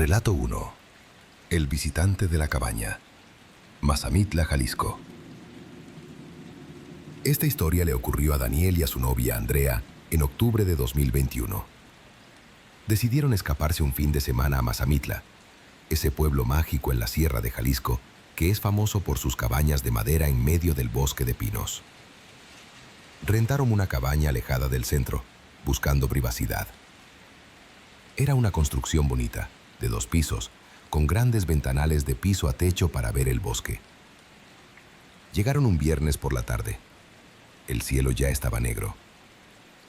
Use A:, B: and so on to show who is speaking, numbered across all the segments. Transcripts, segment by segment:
A: Relato 1. El visitante de la cabaña. Mazamitla, Jalisco. Esta historia le ocurrió a Daniel y a su novia Andrea en octubre de 2021. Decidieron escaparse un fin de semana a Mazamitla, ese pueblo mágico en la sierra de Jalisco que es famoso por sus cabañas de madera en medio del bosque de pinos. Rentaron una cabaña alejada del centro, buscando privacidad. Era una construcción bonita, de 2 pisos, con grandes ventanales de piso a techo para ver el bosque. Llegaron un viernes por la tarde. El cielo ya estaba negro.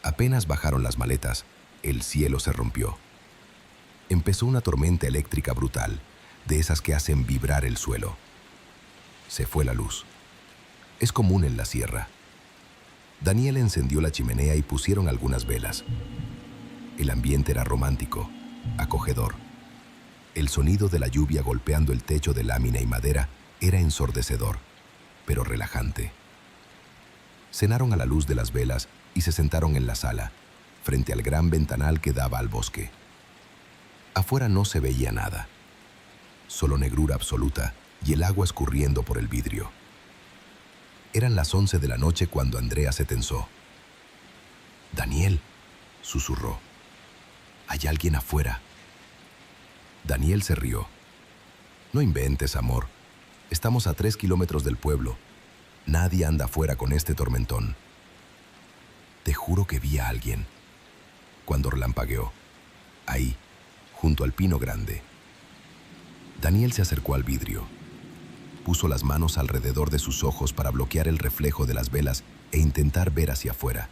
A: Apenas bajaron las maletas, el cielo se rompió. Empezó una tormenta eléctrica brutal, de esas que hacen vibrar el suelo. Se fue la luz. Es común en la sierra. Daniel encendió la chimenea y pusieron algunas velas. El ambiente era romántico, acogedor. El sonido de la lluvia golpeando el techo de lámina y madera era ensordecedor, pero relajante. Cenaron a la luz de las velas y se sentaron en la sala, frente al gran ventanal que daba al bosque. Afuera no se veía nada, solo negrura absoluta y el agua escurriendo por el vidrio. Eran las 11 de la noche cuando Andrea se tensó. «Daniel», susurró, «hay alguien afuera». Daniel se rió. «No inventes, amor. Estamos a 3 kilómetros del pueblo. Nadie anda afuera con este tormentón». «Te juro que vi a alguien», cuando relampagueó. Ahí, junto al pino grande. Daniel se acercó al vidrio. Puso las manos alrededor de sus ojos para bloquear el reflejo de las velas e intentar ver hacia afuera.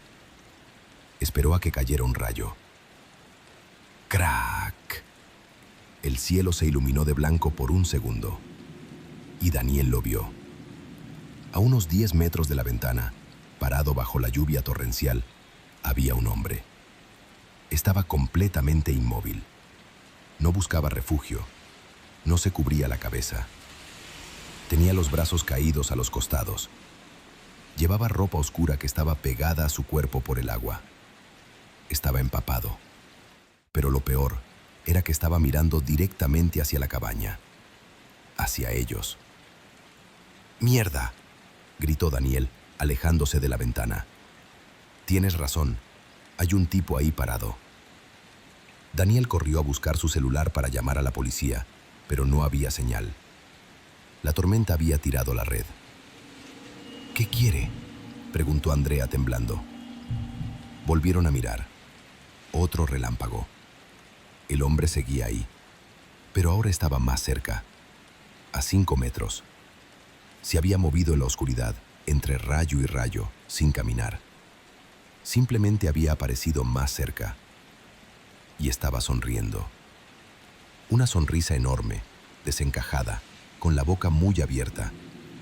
A: Esperó a que cayera un rayo. ¡Crack! El cielo se iluminó de blanco por un segundo. Y Daniel lo vio. A unos 10 metros de la ventana, parado bajo la lluvia torrencial, había un hombre. Estaba completamente inmóvil. No buscaba refugio. No se cubría la cabeza. Tenía los brazos caídos a los costados. Llevaba ropa oscura que estaba pegada a su cuerpo por el agua. Estaba empapado. Pero lo peor era que estaba mirando directamente hacia la cabaña. Hacia ellos. «¡Mierda!», gritó Daniel, alejándose de la ventana. «Tienes razón. Hay un tipo ahí parado». Daniel corrió a buscar su celular para llamar a la policía, pero no había señal. La tormenta había tirado la red. «¿Qué quiere?», preguntó Andrea temblando. Volvieron a mirar. Otro relámpago. El hombre seguía ahí, pero ahora estaba más cerca, a 5 metros. Se había movido en la oscuridad, entre rayo y rayo, sin caminar. Simplemente había aparecido más cerca. Y estaba sonriendo. Una sonrisa enorme, desencajada, con la boca muy abierta,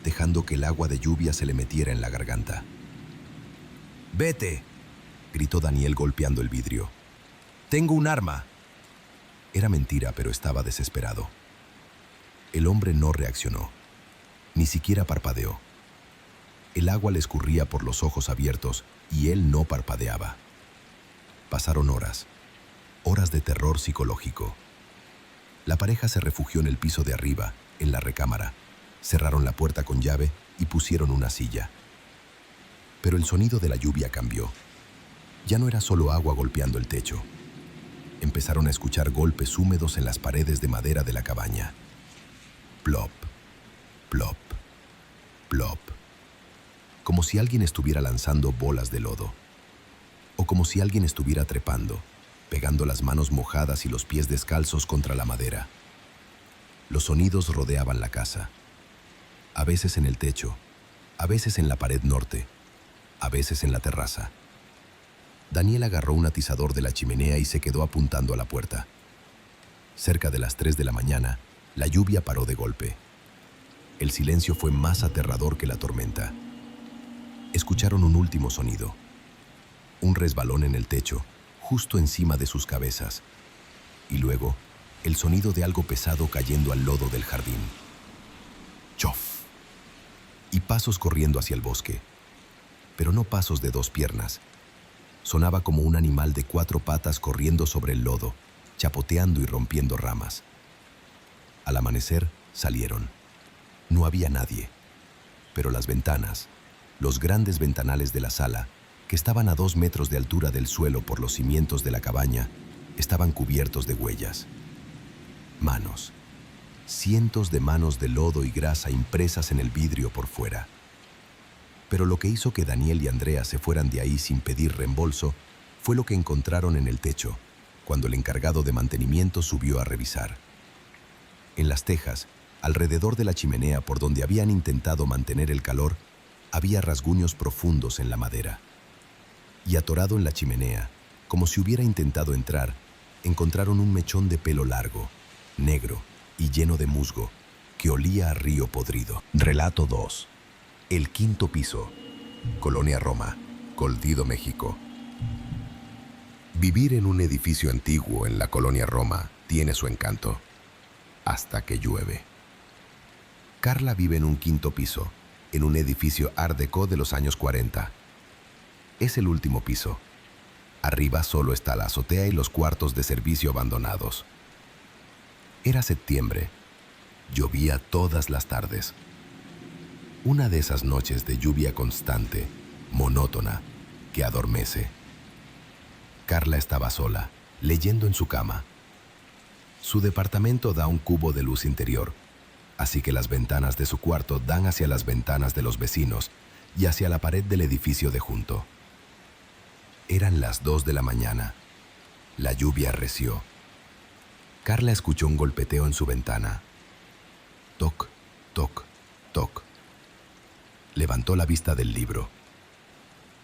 A: dejando que el agua de lluvia se le metiera en la garganta. «¡Vete!», gritó Daniel golpeando el vidrio. «¡Tengo un arma!». Era mentira, pero estaba desesperado. El hombre no reaccionó. Ni siquiera parpadeó. El agua le escurría por los ojos abiertos y él no parpadeaba. Pasaron horas. Horas de terror psicológico. La pareja se refugió en el piso de arriba, en la recámara. Cerraron la puerta con llave y pusieron una silla. Pero el sonido de la lluvia cambió. Ya no era solo agua golpeando el techo. Empezaron a escuchar golpes húmedos en las paredes de madera de la cabaña. Plop, plop, plop. Como si alguien estuviera lanzando bolas de lodo. O como si alguien estuviera trepando, pegando las manos mojadas y los pies descalzos contra la madera. Los sonidos rodeaban la casa. A veces en el techo, a veces en la pared norte, a veces en la terraza. Daniel agarró un atizador de la chimenea y se quedó apuntando a la puerta. Cerca de las 3 de la mañana, la lluvia paró de golpe. El silencio fue más aterrador que la tormenta. Escucharon un último sonido. Un resbalón en el techo, justo encima de sus cabezas. Y luego, el sonido de algo pesado cayendo al lodo del jardín. ¡Chof! Y pasos corriendo hacia el bosque. Pero no pasos de 2 piernas. Sonaba como un animal de 4 patas corriendo sobre el lodo, chapoteando y rompiendo ramas. Al amanecer, salieron. No había nadie, pero las ventanas, los grandes ventanales de la sala, que estaban a 2 metros de altura del suelo por los cimientos de la cabaña, estaban cubiertos de huellas. Manos. Cientos de manos de lodo y grasa impresas en el vidrio por fuera. Pero lo que hizo que Daniel y Andrea se fueran de ahí sin pedir reembolso fue lo que encontraron en el techo, cuando el encargado de mantenimiento subió a revisar. En las tejas, alrededor de la chimenea por donde habían intentado mantener el calor, había rasguños profundos en la madera. Y atorado en la chimenea, como si hubiera intentado entrar, encontraron un mechón de pelo largo, negro y lleno de musgo, que olía a río podrido. Relato 2. El quinto piso. Colonia Roma, Coldido, México. Vivir en un edificio antiguo en la Colonia Roma tiene su encanto, hasta que llueve. Carla vive en un quinto piso, en un edificio Art Deco de los años 40. Es el último piso. Arriba solo está la azotea y los cuartos de servicio abandonados. Era septiembre. Llovía todas las tardes. Una de esas noches de lluvia constante, monótona, que adormece. Carla estaba sola, leyendo en su cama. Su departamento da un cubo de luz interior, así que las ventanas de su cuarto dan hacia las ventanas de los vecinos y hacia la pared del edificio de junto. Eran las 2 de la mañana. La lluvia arreció. Carla escuchó un golpeteo en su ventana. Toc, toc, toc. Levantó la vista del libro.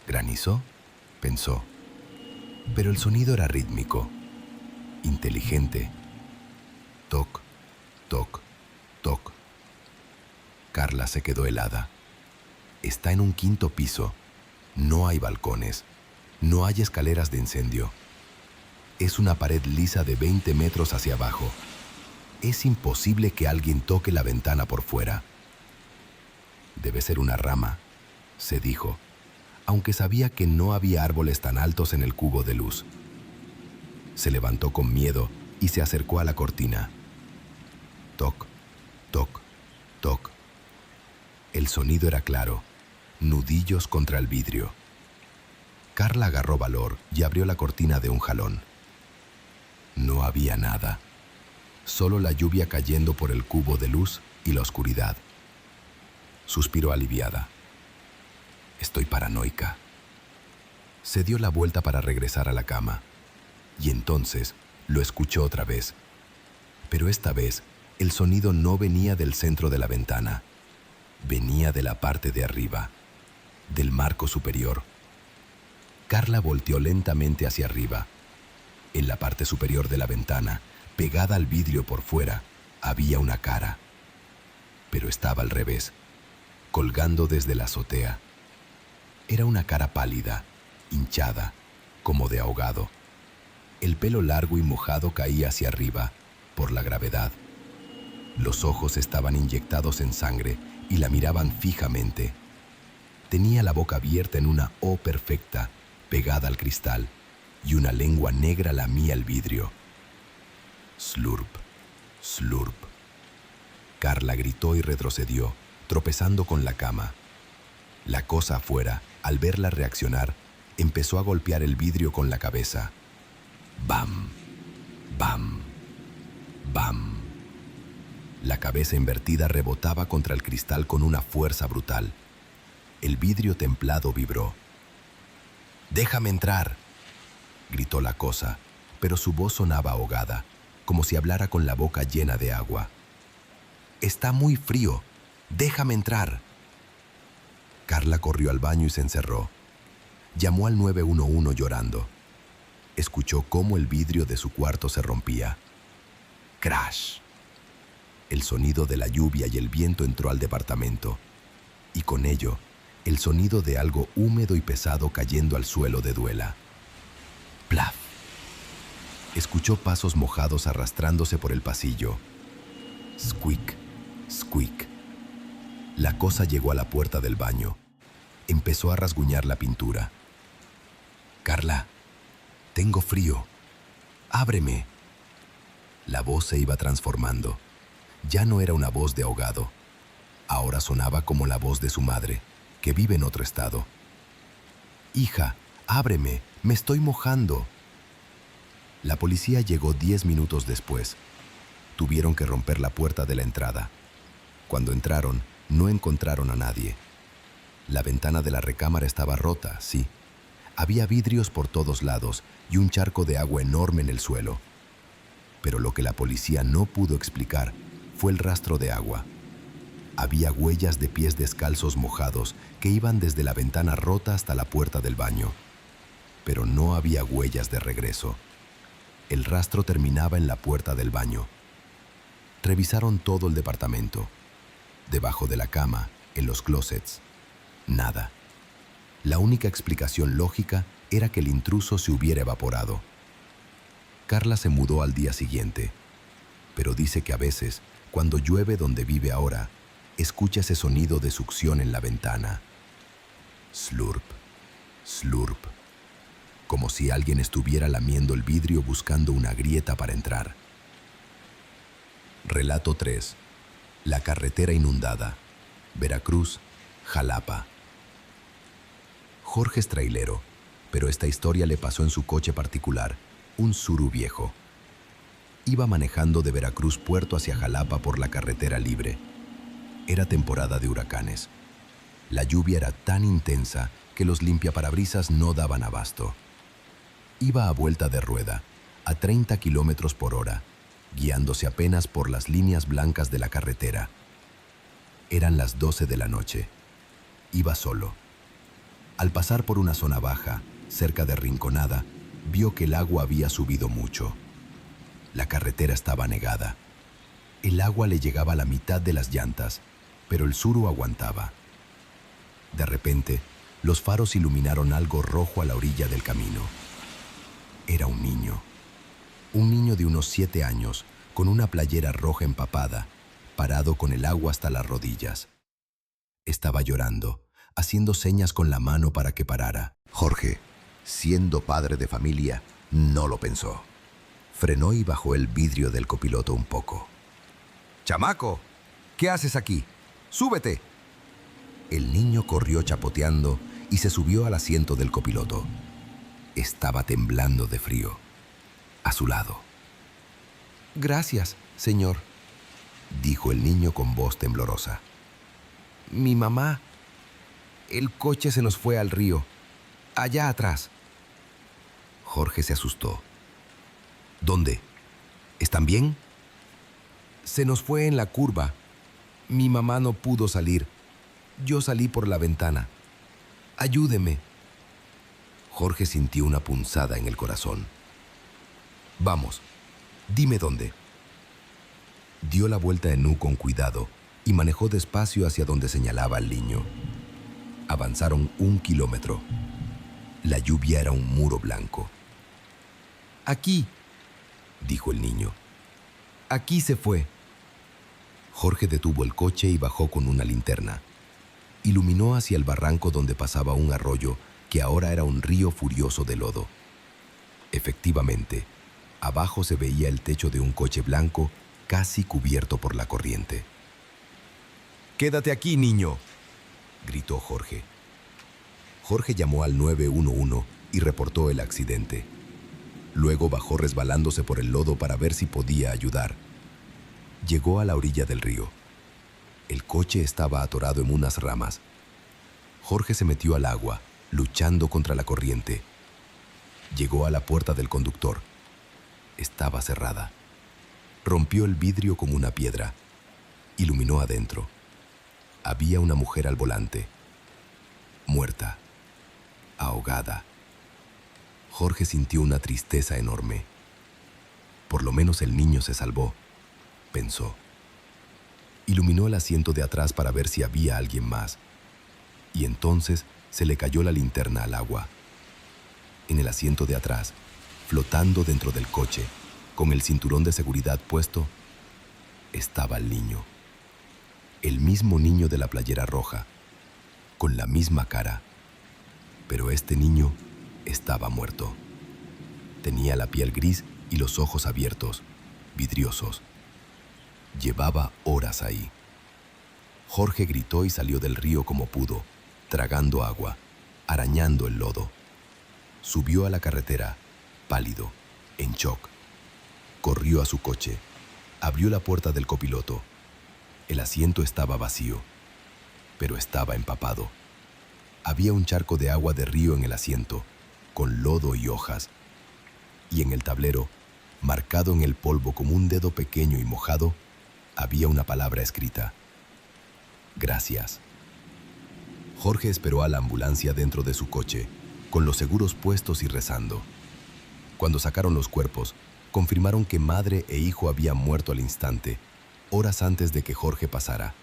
A: ¿Granizó?, pensó. Pero el sonido era rítmico, inteligente. Toc, toc, toc. Carla se quedó helada. Está en un quinto piso. No hay balcones. No hay escaleras de incendio. Es una pared lisa de 20 metros hacia abajo. Es imposible que alguien toque la ventana por fuera. Debe ser una rama, se dijo, aunque sabía que no había árboles tan altos en el cubo de luz. Se levantó con miedo y se acercó a la cortina. Toc, toc, toc. El sonido era claro, nudillos contra el vidrio. Carla agarró valor y abrió la cortina de un jalón. No había nada, solo la lluvia cayendo por el cubo de luz y la oscuridad. Suspiró aliviada. Estoy paranoica. Se dio la vuelta para regresar a la cama, y entonces lo escuchó otra vez. Pero esta vez el sonido no venía del centro de la ventana, venía de la parte de arriba, del marco superior. Carla volteó lentamente hacia arriba. En la parte superior de la ventana, pegada al vidrio por fuera, había una cara. Pero estaba al revés, colgando desde la azotea. Era una cara pálida, hinchada, como de ahogado. El pelo largo y mojado caía hacia arriba, por la gravedad. Los ojos estaban inyectados en sangre y la miraban fijamente. Tenía la boca abierta en una O perfecta, pegada al cristal, y una lengua negra lamía el vidrio. Slurp, slurp. Carla gritó y retrocedió, tropezando con la cama. La cosa afuera, al verla reaccionar, empezó a golpear el vidrio con la cabeza. Bam, bam, bam. La cabeza invertida rebotaba contra el cristal con una fuerza brutal. El vidrio templado vibró. «¡Déjame entrar!», gritó la cosa, pero su voz sonaba ahogada, como si hablara con la boca llena de agua. «Está muy frío. ¡Déjame entrar!». Carla corrió al baño y se encerró. Llamó al 911 llorando. Escuchó cómo el vidrio de su cuarto se rompía. ¡Crash! El sonido de la lluvia y el viento entró al departamento, y con ello, el sonido de algo húmedo y pesado cayendo al suelo de duela. ¡Plaf! Escuchó pasos mojados arrastrándose por el pasillo. Squeak, squeak. La cosa llegó a la puerta del baño. Empezó a rasguñar la pintura. «Carla, tengo frío. Ábreme». La voz se iba transformando. Ya no era una voz de ahogado. Ahora sonaba como la voz de su madre, que vive en otro estado. «Hija, ábreme, me estoy mojando». La policía llegó 10 minutos después. Tuvieron que romper la puerta de la entrada. Cuando entraron, no encontraron a nadie. La ventana de la recámara estaba rota, sí. Había vidrios por todos lados y un charco de agua enorme en el suelo. Pero lo que la policía no pudo explicar fue el rastro de agua. Había huellas de pies descalzos mojados que iban desde la ventana rota hasta la puerta del baño. Pero no había huellas de regreso. El rastro terminaba en la puerta del baño. Revisaron todo el departamento. Debajo de la cama, en los closets. Nada. La única explicación lógica era que el intruso se hubiera evaporado. Carla se mudó al día siguiente, pero dice que a veces, cuando llueve donde vive ahora, escucha ese sonido de succión en la ventana. Slurp, slurp, como si alguien estuviera lamiendo el vidrio buscando una grieta para entrar. Relato 3. La carretera inundada. Veracruz, Jalapa. Jorge es trailero, pero esta historia le pasó en su coche particular, un Tsuru viejo. Iba manejando de Veracruz Puerto hacia Jalapa por la carretera libre. Era temporada de huracanes. La lluvia era tan intensa que los limpiaparabrisas no daban abasto. Iba a vuelta de rueda, a 30 kilómetros por hora, guiándose apenas por las líneas blancas de la carretera. Eran las 12 de la noche. Iba solo. Al pasar por una zona baja, cerca de Rinconada, vio que el agua había subido mucho. La carretera estaba anegada. El agua le llegaba a la mitad de las llantas, pero el Tsuru aguantaba. De repente, los faros iluminaron algo rojo a la orilla del camino. Era un niño de unos 7 años, con una playera roja empapada, parado con el agua hasta las rodillas. Estaba llorando, haciendo señas con la mano para que parara. Jorge, siendo padre de familia, no lo pensó. Frenó y bajó el vidrio del copiloto un poco. «Chamaco, ¿qué haces aquí? ¡Súbete!». El niño corrió chapoteando y se subió al asiento del copiloto. Estaba temblando de frío. A su lado. «Gracias, señor», dijo el niño con voz temblorosa. «Mi mamá. El coche se nos fue al río, allá atrás». Jorge se asustó. «¿Dónde? ¿Están bien?». «Se nos fue en la curva. Mi mamá no pudo salir. Yo salí por la ventana. Ayúdeme». Jorge sintió una punzada en el corazón. «Vamos, dime dónde». Dio la vuelta en U con cuidado y manejó despacio hacia donde señalaba el niño. Avanzaron 1 kilómetro. La lluvia era un muro blanco. «Aquí», dijo el niño. «Aquí se fue». Jorge detuvo el coche y bajó con una linterna. Iluminó hacia el barranco donde pasaba un arroyo que ahora era un río furioso de lodo. Efectivamente, abajo se veía el techo de un coche blanco casi cubierto por la corriente. «Quédate aquí, niño», gritó Jorge. Jorge llamó al 911 y reportó el accidente. Luego bajó resbalándose por el lodo para ver si podía ayudar. Llegó a la orilla del río. El coche estaba atorado en unas ramas. Jorge se metió al agua, luchando contra la corriente. Llegó a la puerta del conductor. Estaba cerrada. Rompió el vidrio con una piedra. Iluminó adentro. Había una mujer al volante. Muerta. Ahogada. Jorge sintió una tristeza enorme. Por lo menos el niño se salvó, pensó. Iluminó el asiento de atrás para ver si había alguien más. Y entonces se le cayó la linterna al agua. En el asiento de atrás, flotando dentro del coche, con el cinturón de seguridad puesto, estaba el niño. El mismo niño de la playera roja, con la misma cara. Pero este niño estaba muerto. Tenía la piel gris y los ojos abiertos, vidriosos. Llevaba horas ahí. Jorge gritó y salió del río como pudo, tragando agua, arañando el lodo. Subió a la carretera, pálido, en shock. Corrió a su coche, abrió la puerta del copiloto. El asiento estaba vacío, pero estaba empapado. Había un charco de agua de río en el asiento, con lodo y hojas. Y en el tablero, marcado en el polvo como un dedo pequeño y mojado, había una palabra escrita: gracias. Jorge esperó a la ambulancia dentro de su coche, con los seguros puestos y rezando. Cuando sacaron los cuerpos, confirmaron que madre e hijo habían muerto al instante, horas antes de que Jorge pasara.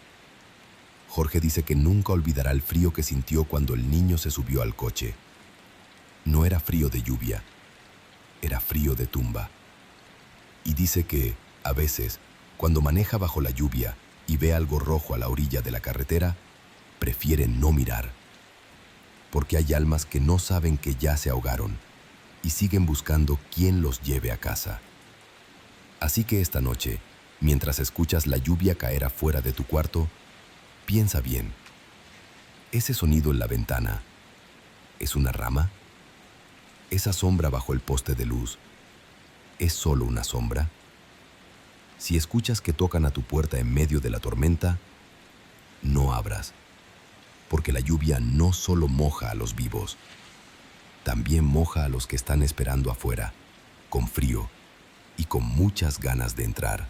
A: Jorge dice que nunca olvidará el frío que sintió cuando el niño se subió al coche. No era frío de lluvia, era frío de tumba. Y dice que, a veces, cuando maneja bajo la lluvia y ve algo rojo a la orilla de la carretera, prefiere no mirar. Porque hay almas que no saben que ya se ahogaron y siguen buscando quién los lleve a casa. Así que esta noche, mientras escuchas la lluvia caer afuera de tu cuarto, piensa bien. ¿Ese sonido en la ventana es una rama? ¿Esa sombra bajo el poste de luz es solo una sombra? Si escuchas que tocan a tu puerta en medio de la tormenta, no abras, porque la lluvia no solo moja a los vivos, también moja a los que están esperando afuera, con frío y con muchas ganas de entrar.